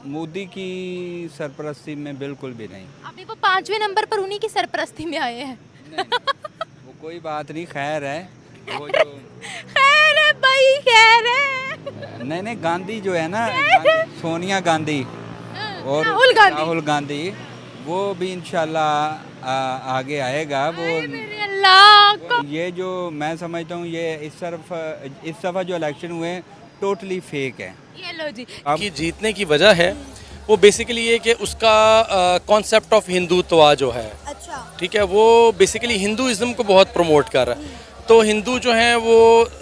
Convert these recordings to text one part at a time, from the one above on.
मोदी की सरपरस्ती में बिल्कुल भी नहीं। अभी वो 5वें नंबर पर उन्हीं की सरपरस्ती में आए हैं। वो कोई बात नहीं, खैर है। वो जो खैर है भाई, खैर है। नहीं गांधी जो है ना, सोनिया गांधी और राहुल गांधी वो भी इंशाल्लाह आगे आएगा। वो मेरे अल्लाह को। ये जो मैं समझता हूँ, ये इस दफ़ा जो इलेक्शन हुए टोटली फेक है। ये लो जी। की जीतने की वजह है वो बेसिकली ये कि उसका कॉन्सेप्ट ऑफ हिंदुत्व जो है, अच्छा। ठीक है, वो बेसिकली हिंदुइज्म को बहुत प्रमोट कर रहा है। तो हिंदू जो हैं वो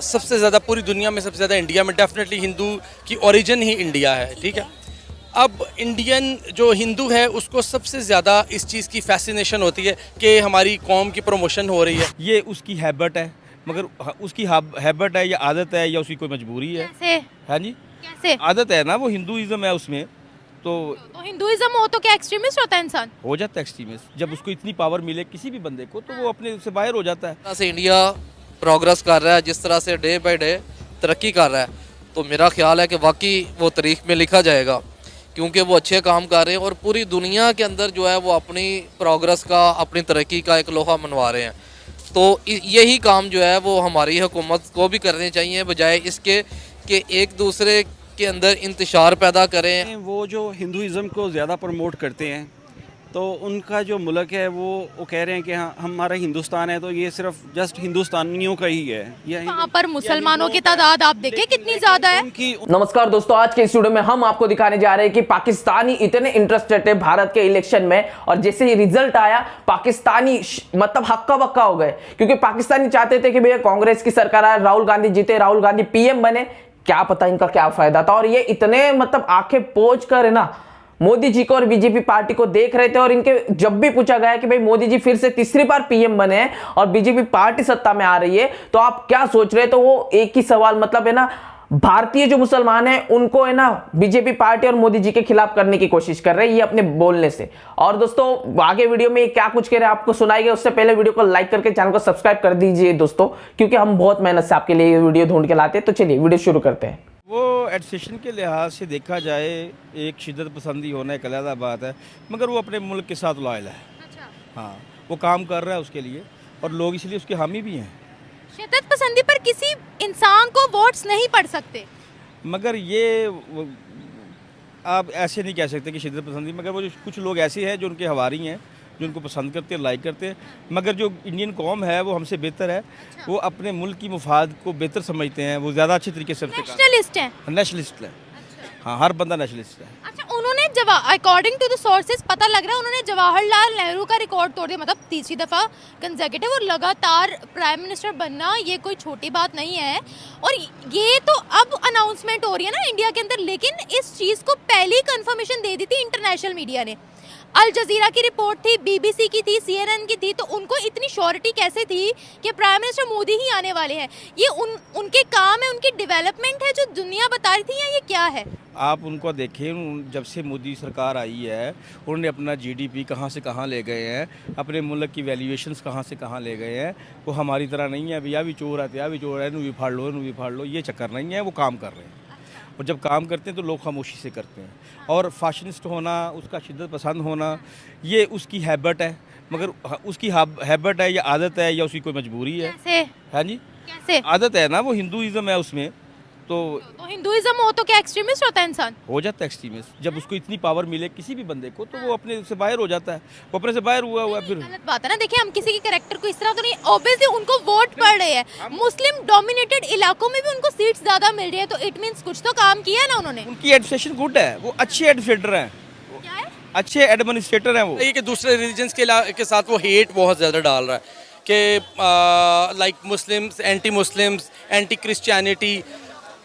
सबसे ज़्यादा पूरी दुनिया में, सबसे ज़्यादा इंडिया में डेफिनेटली हिंदू की ओरिजिन ही इंडिया है, ठीक है। अब इंडियन जो हिंदू है उसको सबसे ज़्यादा इस चीज़ की फैसिनेशन होती है कि हमारी कौम की प्रमोशन हो रही है। ये उसकी हैबिट है, मगर उसकी हैबिट है या आदत है या उसकी कोई मजबूरी है? कैसे? हाँ जी, कैसे? आदत है ना, वो हिंदुइज्म है उसमें, तो हिंदुइज्म हो तो क्या एक्सट्रीमिस्ट होता है इंसान? हो जाता है एक्सट्रीमिस्ट। जब उसको इतनी पावर मिले किसी भी बंदे को, तो वो अपने से बाहर हो जाता है। जिस तरह से इंडिया प्रोग्रेस कर रहा है, जिस तरह से डे बाय डे तरक्की कर रहा है, तो मेरा ख्याल है कि वाकई वो तारीख में लिखा जाएगा, क्योंकि वो अच्छे काम कर रहे हैं और पूरी दुनिया के अंदर जो है वो अपनी प्रोग्रेस का, अपनी तरक्की का एक लोहा मनवा रहे हैं। तो यही काम जो है वो हमारी हुकूमत को भी करने चाहिए, बजाय इसके कि एक दूसरे के अंदर इंतशार पैदा करें। वो जो हिंदुइज़्म को ज़्यादा प्रमोट करते हैं, तो उनका जो मुल्क है वो कह रहे हैं कि हाँ हमारा हिंदुस्तान है, तो ये सिर्फ जस्ट हिंदुस्तानियों का ही है। वहाँ पर मुसलमानों की तादाद आप देखें कितनी ज्यादा है। नमस्कार दोस्तों, आज के इस वीडियो में हम आपको दिखाने जा रहे हैं कि पाकिस्तानी इतने इंटरेस्टेड है भारत के इलेक्शन में, और जैसे ही रिजल्ट आया पाकिस्तानी मतलब हक्का बक्का हो गए, क्योंकि पाकिस्तानी चाहते थे कि भैया कांग्रेस की सरकार आए, राहुल गांधी जीते, राहुल गांधी पीएम बने। क्या पता इनका क्या फायदा था, और ये इतने मतलब आंखें पोंछ कर है ना मोदी जी को और बीजेपी पार्टी को देख रहे थे। और इनके जब भी पूछा गया कि भाई मोदी जी फिर से तीसरी बार पीएम बने हैं और बीजेपी पार्टी सत्ता में आ रही है, तो आप क्या सोच रहे हैं, तो वो एक ही सवाल मतलब है ना, भारतीय जो मुसलमान हैं उनको है ना बीजेपी पार्टी और मोदी जी के खिलाफ करने की कोशिश कर रहे हैं ये अपने बोलने से। और दोस्तों आगे वीडियो में क्या कुछ कह रहे हैं आपको सुनाएंगे, उससे पहले वीडियो को लाइक करके चैनल को सब्सक्राइब कर दीजिए दोस्तों, क्योंकि हम बहुत मेहनत से आपके लिए ये वीडियो ढूंढ के लाते हैं। तो चलिए वीडियो शुरू करते हैं। वो एडमिनिस्ट्रेशन के लिहाज से देखा जाए एक शिद्दत पसंदी होना एक अलग बात है, मगर वो अपने मुल्क के साथ लॉयल है। हाँ, वो काम कर रहा है उसके लिए, और लोग इसलिए उसके हामी भी हैं। शिद्दत पसंदी पर किसी इंसान को वोट्स नहीं पड़ सकते, मगर ये आप ऐसे नहीं कह सकते कि शिद्दत पसंदी, मगर वो कुछ लोग ऐसे हैं जो उनके हवारी हैं, जो उनको पसंद करते हैं, लाइक करते हैं। मगर जो इंडियन कौम है वो हमसे बेहतर है। वो अपने मुल्क की मुफाद को बेहतर समझते हैं, वो ज़्यादा अच्छे तरीके से नेशनलिस्ट हैं। नेशनलिस्ट है। हाँ, हर बंदा नेशनलिस्ट है। अच्छा, उन्होंने अकॉर्डिंग टू द सोर्सेज पता लग रहा है उन्होंने जवाहरलाल नेहरू का रिकॉर्ड तोड़ दिया, मतलब तीसरी दफा कंसेक्यूटिव और लगातार प्राइम मिनिस्टर बनना ये कोई छोटी बात नहीं है। और ये तो अब अनाउंसमेंट हो रही है ना इंडिया के अंदर, लेकिन इस चीज को पहले ही कंफर्मेशन दे दी थी इंटरनेशनल मीडिया ने। अल जजीरा की रिपोर्ट थी, बीबीसी की थी, CNN की थी, तो उनको इतनी श्योरिटी कैसे थी कि प्राइम मिनिस्टर मोदी ही आने वाले हैं? ये उनके काम है, उनकी डेवलपमेंट है जो दुनिया बता रही थी, या ये क्या है? आप उनको देखें, जब से मोदी सरकार आई है उन्होंने अपना GDP कहाँ से कहाँ ले गए हैं, अपने मुल्क की वैल्यूएशंस कहाँ से कहाँ ले गए हैं। वो हमारी तरह नहीं है भैया, भी चोर है त्या भी चोर है, नू भी फाड़ लो, ये चक्कर नहीं है। वो काम कर रहे हैं, और जब काम करते हैं तो लोग खामोशी से करते हैं। और फैशनिस्ट होना, उसका शिद्दत पसंद होना, ये उसकी हैबिट है, मगर उसकी हैबिट है या आदत है या उसकी कोई मजबूरी है? कैसे? हाँ जी, कैसे? आदत है ना, वो हिंदुइज्म है उसमें, तो हिंदुइज्म हो तो क्या एक्सट्रीमिस्ट होता है इंसान? हो जाता है एक्सट्रीमिस्ट। जब उसको इतनी पावर मिले किसी भी बंदे को, तो वो अपने से बाहर हो जाता है। वो अपने से बाहर हुआ है फिर गलत बात है ना। देखिए, हम किसी के कैरेक्टर को इस तरह तो नहीं, ऑब्वियसली उनको वोट पड़ रहे हैं, मुस्लिम डोमिनेटेड इलाकों में भी उनको सीट्स ज्यादा मिल रही है, तो इट मींस कुछ तो काम किया है ना उन्होंने। उनकी एडमिनिस्ट्रेशन गुड है, वो अच्छे एडमिनिस्ट्रेटर हैं, क्या है? अच्छे एडमिनिस्ट्रेटर हैं वो। ये कि दूसरे रिलीजन्स के साथ वो हेट बहुत ज़्यादा डाल रहा है कि like Muslims, anti Muslims, anti Christianity,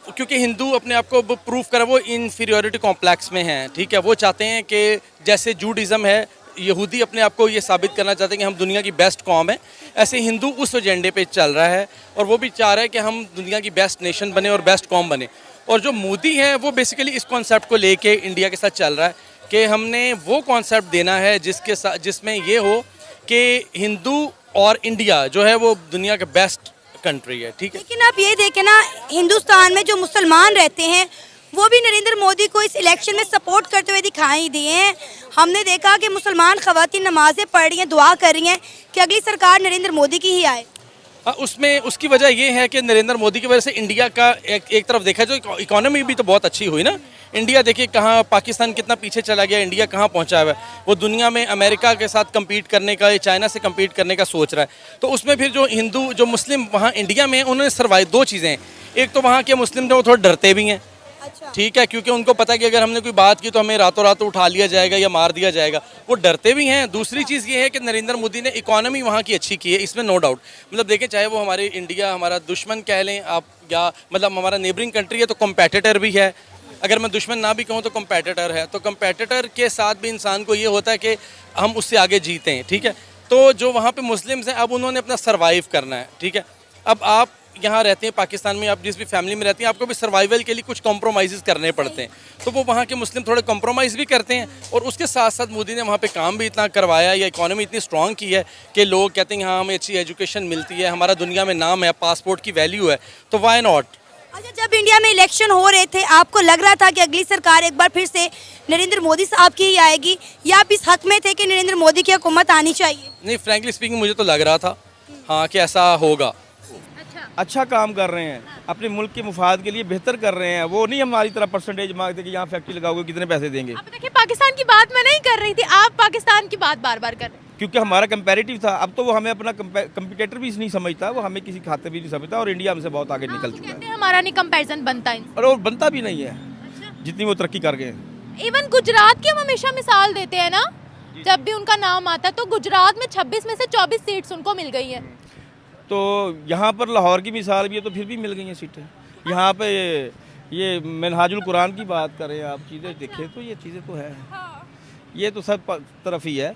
क्योंकि हिंदू अपने आप को प्रूव करा, वो इन्फीरियोरिटी कॉम्प्लेक्स में हैं, ठीक है। वो चाहते हैं कि जैसे जूडिज़म है, यहूदी अपने आप को ये साबित करना चाहते हैं कि हम दुनिया की बेस्ट कौम है, ऐसे हिंदू उस एजेंडे पे चल रहा है, और वो भी चाह रहा है कि हम दुनिया की बेस्ट नेशन बने और बेस्ट कौम बने। और जो मोदी है वो बेसिकली इस कॉन्सेप्ट को लेके इंडिया के साथ चल रहा है कि हमने वो कॉन्सेप्ट देना है जिसके साथ, जिसमें ये हो कि हिंदू और इंडिया जो है वो दुनिया का बेस्ट कंट्री है, ठीक है। लेकिन आप ये देखें ना, हिंदुस्तान में जो मुसलमान रहते हैं वो भी नरेंद्र मोदी को इस इलेक्शन में सपोर्ट करते हुए दिखाई दिए हैं। हमने देखा कि मुसलमान ख़वातीन नमाज़ें पढ़ रही हैं, दुआ कर रही हैं कि अगली सरकार नरेंद्र मोदी की ही आए। उसमें उसकी वजह ये है कि नरेंद्र मोदी की वजह से इंडिया का एक तरफ देखा जो इकोनॉमी भी तो बहुत अच्छी हुई ना। इंडिया देखिए कहाँ, पाकिस्तान कितना पीछे चला गया, इंडिया कहाँ पहुँचा हुआ है। वो दुनिया में अमेरिका के साथ कम्पीट करने का, चाइना से कम्पीट करने का सोच रहा है। तो उसमें फिर जो हिंदू, जो मुस्लिम वहाँ इंडिया में उन्होंने सर्वाइव, दो चीज़ें हैं। एक तो वहाँ के मुस्लिम जो वो थोड़े डरते भी हैं, ठीक है, क्योंकि उनको पता है कि अगर हमने कोई बात की तो हमें रातों रात उठा लिया जाएगा या मार दिया जाएगा, वो डरते भी हैं। दूसरी चीज़ ये है कि नरेंद्र मोदी ने इकोनॉमी वहाँ की अच्छी की है, इसमें नो डाउट। मतलब देखें, चाहे वो हमारे इंडिया हमारा दुश्मन कह लें आप, या मतलब हमारा नेबरिंग कंट्री है तो कॉम्पेटिटर भी है। अगर मैं दुश्मन ना भी कहूँ तो कॉम्पेटिटर है। तो कॉम्पेटिटर के साथ भी इंसान को ये होता है कि हम उससे आगे जीते हैं, ठीक है। तो जो वहाँ पे मुस्लिम्स हैं, अब उन्होंने अपना सर्वाइव करना है, ठीक है। अब आप यहाँ रहते हैं पाकिस्तान में, आप जिस भी फैमिली में रहती हैं, आपको भी सर्वाइवल के लिए कुछ कॉम्प्रोमाइज़ करने पड़ते हैं। तो वो वहाँ के मुस्लिम थोड़े कॉम्प्रोमाइज़ भी करते हैं। और उसके साथ साथ मोदी ने वहाँ पे काम भी इतना करवाया, या इकोनॉमी इतनी स्ट्रॉन्ग की है कि लोग कहते हैं हाँ हमें अच्छी एजुकेशन मिलती है, हमारा दुनिया में नाम है, पासपोर्ट की वैल्यू है, तो वाई नॉट। अच्छा, जब इंडिया में इलेक्शन हो रहे थे, आपको लग रहा था कि अगली सरकार एक बार फिर से नरेंद्र मोदी साहब की ही आएगी, या आप इस हक में थे कि नरेंद्र मोदी की हुकूमत आनी चाहिए? नहीं, फ्रैंकली स्पीकिंग मुझे तो लग रहा था हाँ कि ऐसा होगा। अच्छा काम कर रहे हैं, अपने मुल्क के मुफाद के लिए बेहतर कर रहे हैं। वो नहीं हमारी तरह परसेंटेज मांगते कि यहाँ फैक्ट्री लगाओगे कितने पैसे देंगे। अब देखिए, पाकिस्तान की बात मैं नहीं कर रही थी, आप पाकिस्तान की बात बार बार कर रहे हैं। क्योंकि हमारा कंपैरेटिव था। अब तो वो हमें अपना कंपिटेटर भी नहीं समझता, वो हमें किसी खाते भी नहीं समझता, और इंडिया हमसे बहुत आगे निकल चुका कहते है। हैं हमारा नहीं कंपैरिजन बनता है। और वो बनता भी नहीं है जितनी वो तरक्की कर गए। इवन गुजरात की हम हमेशा मिसाल देते हैं ना, जब भी उनका नाम आता है तो गुजरात में 26 में से 24 सीट्स उनको मिल गई है। तो यहाँ पर लाहौर की मिसाल भी है, तो फिर भी मिल गई हैं सीटें। यहाँ पे ये मिनहाजुल कुरान की बात करें आप, चीज़ें देखें तो ये चीज़ें तो है, ये तो सब तरफ ही है।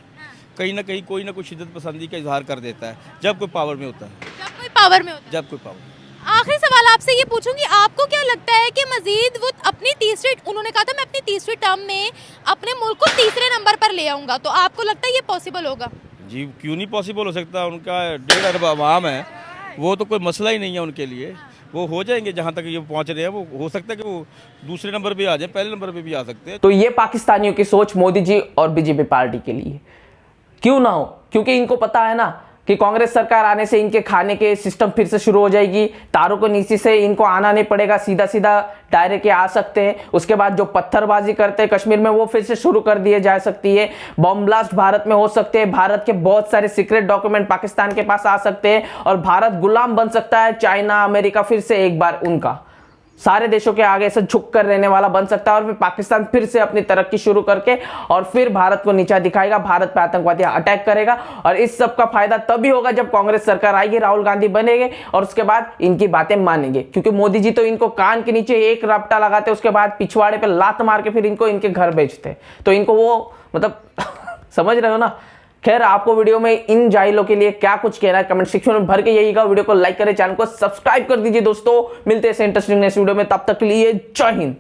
कहीं ना कहीं कोई ना कोई शिद्दत पसंदी का इजहार कर देता है जब कोई पावर में होता है। जब कोई पावर में होता है। जब कोई पावर। आखिरी सवाल आपसे ये पूछूंगी, आपको क्या लगता है कि मजीद वो अपनी तीसरी, उन्होंने कहा था मैं अपनी तीसरी टर्म में अपने मुल्क को तीसरे नंबर पर ले आऊँगा, तो आपको लगता है ये पॉसिबल होगा? जी क्यों नहीं पॉसिबल हो सकता। उनका 1.5 अरब आवाम है, वो तो कोई मसला ही नहीं है उनके लिए। वो हो जाएंगे जहाँ तक ये पहुँच रहे हैं। वो हो सकता है कि वो दूसरे नंबर पे आ जाए, पहले नंबर पे भी आ सकते हैं। तो ये पाकिस्तानियों की सोच मोदी जी और बीजेपी पार्टी के लिए क्यों ना हो, क्योंकि इनको पता है ना कि कांग्रेस सरकार आने से इनके खाने के सिस्टम फिर से शुरू हो जाएगी। तारों को नीचे से इनको आना नहीं पड़ेगा, सीधा सीधा डायरेक्ट आ सकते हैं। उसके बाद जो पत्थरबाजी करते हैं कश्मीर में, वो फिर से शुरू कर दिए जा सकती है। बॉम्ब ब्लास्ट भारत में हो सकते हैं, भारत के बहुत सारे सीक्रेट डॉक्यूमेंट पाकिस्तान के पास आ सकते हैं, और भारत गुलाम बन सकता है। चाइना, अमेरिका फिर से एक बार उनका सारे देशों के आगे से झुक कर रहने वाला बन सकता है, और फिर पाकिस्तान फिर से अपनी तरक्की शुरू करके और फिर भारत को नीचा दिखाएगा, भारत पे आतंकवादी अटैक करेगा। और इस सब का फायदा तभी होगा जब कांग्रेस सरकार आएगी, राहुल गांधी बनेंगे, और उसके बाद इनकी बातें मानेंगे। क्योंकि मोदी जी तो इनको कान के नीचे एक रपटा लगाते, उसके बाद पिछवाड़े पे लात मार के फिर इनको इनके घर भेजते। तो इनको वो मतलब समझ रहे हो ना। खैर, आपको वीडियो में इन जाहिलों के लिए क्या कुछ कहना है कमेंट सेक्शन में भर के यहीगा। वीडियो को लाइक करें, चैनल को सब्सक्राइब कर दीजिए दोस्तों। मिलते हैं इंटरेस्टिंग नेक्स्ट वीडियो में, तब तक के लिए जय हिंद।